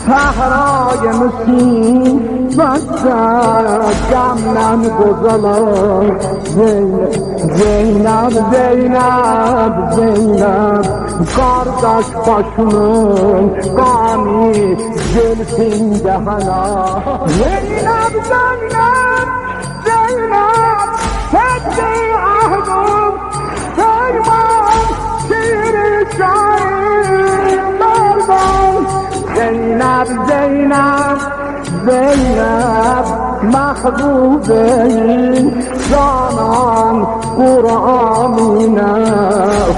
صحرای مصیبت غم نمی‌گذارم زینب زینب زینب کارداش باشونun قامی زلفین دهنا زینب زینب زینب تدی عهدم پیمان شیر شایر مردم زینب زینب زینب محبوبه جانان قرآنینه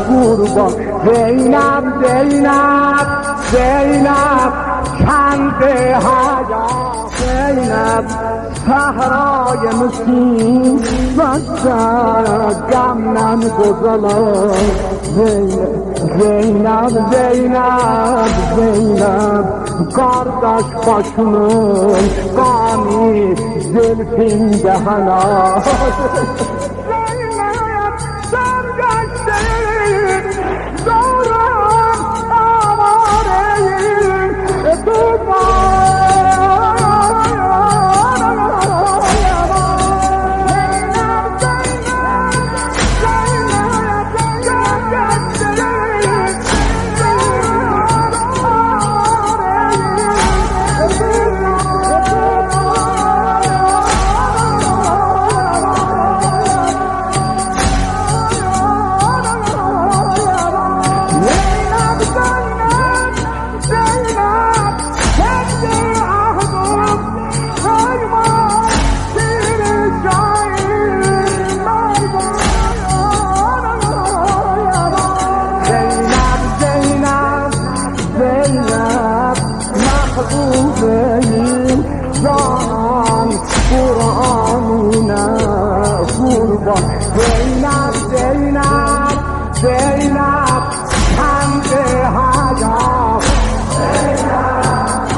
قربان زینب زینب زینب کند حیا زینب صحرای مصیبت غم نمی‌گذارم زینب زینب زینب کارداش باشونun قامی زلفین دهنا زینب سرگشته دارم آواره‌ای جانان قرآنینه قربان زینب زینب زینب کند حیا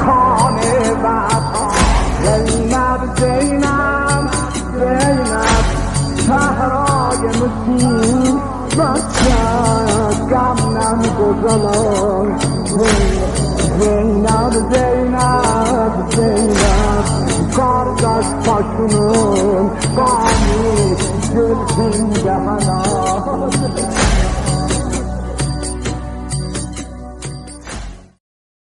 خان وفا زینب زینب زینب صحرای مصیبت غم نمی‌گذارم زینب زینب زینب کارداش باشونun قامی زلفین دهنا